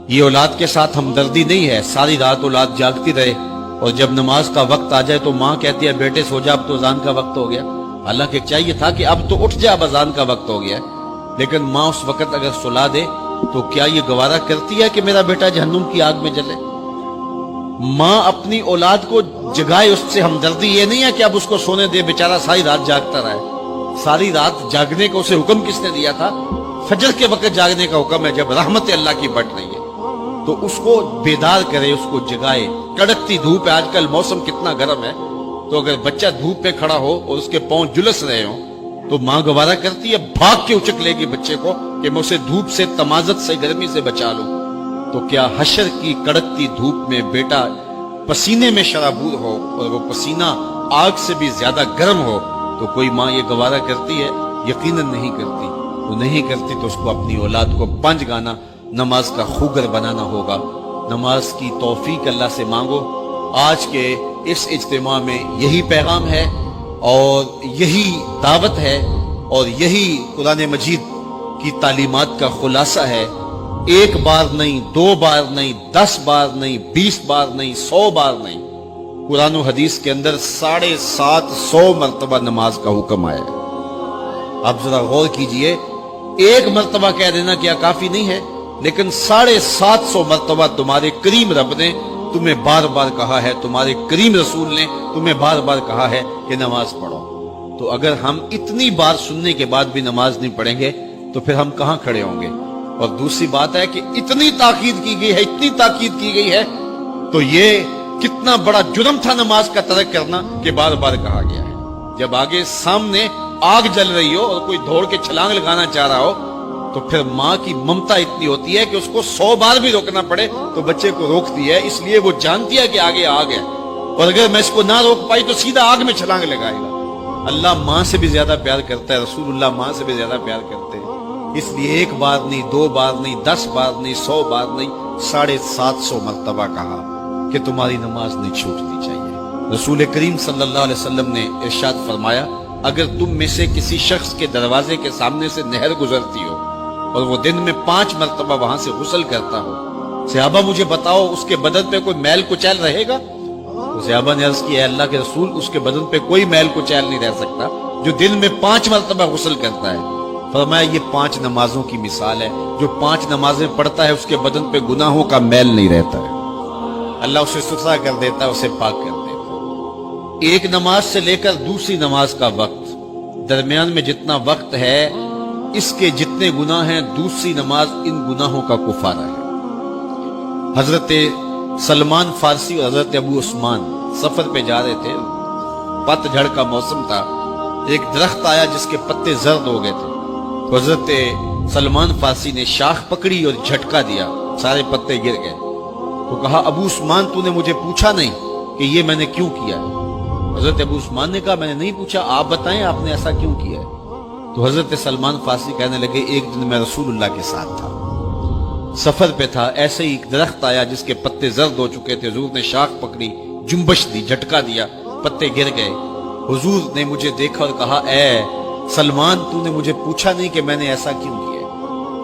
یہ اولاد کے ساتھ ہمدردی نہیں ہے، ساری رات اولاد جاگتی رہے اور جب نماز کا وقت آ جائے تو ماں کہتی ہے بیٹے سو جا، اب تو اذان کا وقت ہو گیا۔ حالانکہ چاہیے تھا کہ اب تو اٹھ جا، اب اذان کا وقت ہو گیا، لیکن ماں اس وقت اگر سلا دے تو کیا یہ گوارا کرتی ہے کہ میرا بیٹا جہنم کی آگ میں جلے؟ ماں اپنی اولاد کو جگائے، اس سے ہمدردی یہ نہیں ہے کہ اب اس کو سونے دے، بیچارہ ساری رات جاگتا رہے۔ ساری رات جاگنے کا اسے حکم کس نے دیا تھا؟ فجر کے وقت جاگنے کا حکم ہے جب رحمت اللہ کی بٹ رہی ہے، تو اس کو بیدار کرے، اس کو جگائے۔ کڑکتی دھوپ ہے، آج کل موسم کتنا گرم ہے، تو اگر بچہ دھوپ پہ کھڑا ہو اور اس کے پاؤں جلس رہے ہوں تو ماں گوارا کرتی ہے، بھاگ کے اچک لے گی بچے کو کہ میں اسے دھوپ سے، تمازت سے، گرمی سے بچا لوں۔ تو کیا حشر کی کڑکتی دھوپ میں بیٹا پسینے میں شرابور ہو اور وہ پسینہ آگ سے بھی زیادہ گرم ہو تو کوئی ماں یہ گوارا کرتی ہے؟ یقیناً نہیں کرتی۔ وہ نہیں کرتی تو اس کو اپنی اولاد کو 5 گانا نماز کا خوگر بنانا ہوگا۔ نماز کی توفیق اللہ سے مانگو۔ آج کے اس اجتماع میں یہی پیغام ہے اور یہی دعوت ہے اور یہی قرآن مجید کی تعلیمات کا خلاصہ ہے۔ 1 بار نہیں، 2 بار نہیں، 10 بار نہیں، 20 بار نہیں، 100 بار نہیں، قرآن و حدیث کے اندر 750 مرتبہ نماز کا حکم آیا ہے۔ آپ ذرا غور کیجئے، 1 مرتبہ کہہ دینا کیا کافی نہیں ہے؟ لیکن 750 مرتبہ تمہارے کریم رب نے تمہیں بار بار کہا ہے، تمہارے کریم رسول نے تمہیں بار بار کہا ہے کہ نماز پڑھو۔ تو اگر ہم اتنی بار سننے کے بعد بھی نماز نہیں پڑھیں گے تو پھر ہم کہاں کھڑے ہوں گے؟ اور دوسری بات ہے کہ اتنی تاکید کی گئی ہے، اتنی تاکید کی گئی ہے، تو یہ کتنا بڑا جرم تھا نماز کا ترک کرنا کہ بار بار کہا گیا ہے۔ جب آگے سامنے آگ جل رہی ہو اور کوئی دوڑ کے چھلانگ لگانا چاہ رہا ہو تو پھر ماں کی ممتا اتنی ہوتی ہے کہ اس کو 100 بار بھی روکنا پڑے تو بچے کو روکتی ہے، اس لیے وہ جانتی ہے کہ آگے آگ ہے، اور اگر میں اس کو نہ روک پائی تو سیدھا آگ میں چھلانگ لگائے گا۔ اللہ ماں سے بھی زیادہ پیار کرتا ہے، رسول اللہ ماں سے بھی زیادہ پیار کرتے ہیں، اس لیے 1 بار نہیں، 2 بار نہیں، 10 بار نہیں، 100 بار نہیں، 750 مرتبہ کہا کہ تمہاری نماز نہیں چھوٹنی چاہیے۔ رسول کریم صلی اللہ علیہ وسلم نے ارشاد فرمایا، اگر تم میں سے کسی شخص کے دروازے کے سامنے سے نہر گزرتی ہو اور وہ دن میں 5 مرتبہ وہاں سے غسل کرتا ہو، صحابہ مجھے بتاؤ اس کے بدن پہ کوئی میل کچیل رہے گا؟ تو صحابہ نے عرض کیا، اے اللہ کے رسول، اس کے بدن پہ کوئی میل کچیل نہیں رہ سکتا جو دن میں 5 مرتبہ غسل کرتا ہے۔ فرمایا یہ 5 نمازوں کی مثال ہے، جو 5 نمازیں پڑھتا ہے اس کے بدن پہ گناہوں کا میل نہیں رہتا ہے، اللہ اسے ستھرا کر دیتا ہے، اسے پاک کر دیتا ہے۔ ایک نماز سے لے کر دوسری نماز کا وقت، درمیان میں جتنا وقت ہے اس کے جتنے گناہ ہیں، دوسری نماز ان گناہوں کا کفارہ ہے۔ حضرت سلمان فارسی اور حضرت ابو عثمان سفر پہ جا رہے تھے، پت جھڑ کا موسم تھا، ایک درخت آیا جس کے پتے زرد ہو گئے تھے، تو حضرت سلمان فارسی نے شاخ پکڑی اور جھٹکا دیا، سارے پتے گر گئے۔ تو کہا، ابو عثمان تو نے مجھے پوچھا نہیں کہ یہ میں نے کیوں کیا ہے؟ حضرت ابو عثمان نے کہا، میں نے نہیں پوچھا، آپ بتائیں آپ نے ایسا کیوں کیا ہے؟ تو حضرت سلمان فارسی کہنے لگے، ایک دن میں رسول اللہ کے ساتھ تھا، سفر پہ تھا، ایسے ہی ایک درخت آیا جس کے پتے زرد ہو چکے تھے، حضور نے شاخ پکڑی، جنبش دی، جھٹکا دیا، پتے گر گئے۔ حضور نے مجھے دیکھا اور کہا، اے سلمان تو نے مجھے پوچھا نہیں کہ میں نے ایسا کیوں کیا؟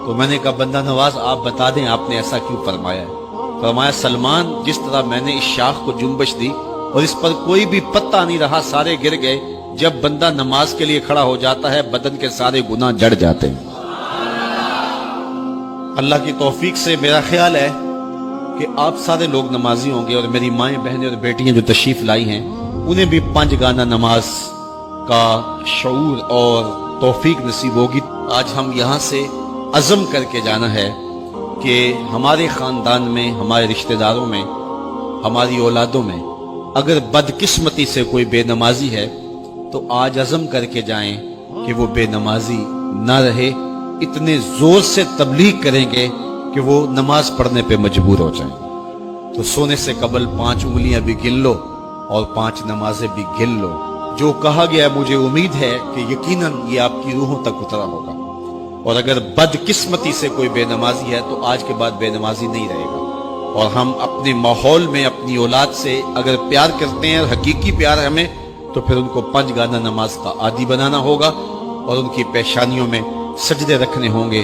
تو میں نے کہا، بندہ نواز آپ بتا دیں آپ نے ایسا کیوں فرمایا ہے؟ فرمایا، سلمان جس طرح میں نے اس شاخ کو جنبش دی اور اس پر کوئی بھی پتہ نہیں رہا، سارے گر گئے، جب بندہ نماز کے لیے کھڑا ہو جاتا ہے بدن کے سارے گناہ جڑ جاتے ہیں۔ اللہ کی توفیق سے میرا خیال ہے کہ آپ سارے لوگ نمازی ہوں گے، اور میری مائیں بہنیں اور بیٹیاں جو تشریف لائی ہیں انہیں بھی 5 گانا نماز کا شعور اور توفیق نصیب ہوگی۔ آج ہم یہاں سے عزم کر کے جانا ہے کہ ہمارے خاندان میں، ہمارے رشتہ داروں میں، ہماری اولادوں میں اگر بدقسمتی سے کوئی بے نمازی ہے تو آج عزم کر کے جائیں کہ وہ بے نمازی نہ رہے، اتنے زور سے تبلیغ کریں گے کہ وہ نماز پڑھنے پہ مجبور ہو جائیں۔ تو سونے سے قبل 5 انگلیاں بھی گن لو اور 5 نمازیں بھی گن لو۔ جو کہا گیا مجھے امید ہے کہ یقیناً یہ آپ کی روحوں تک اترا ہوگا، اور اگر بدقسمتی سے کوئی بے نمازی ہے تو آج کے بعد بے نمازی نہیں رہے گا۔ اور ہم اپنے ماحول میں اپنی اولاد سے اگر پیار کرتے ہیں، حقیقی پیار ہے ہمیں، تو پھر ان کو 5 گانا نماز کا عادی بنانا ہوگا اور ان کی پیشانیوں میں سجدے رکھنے ہوں گے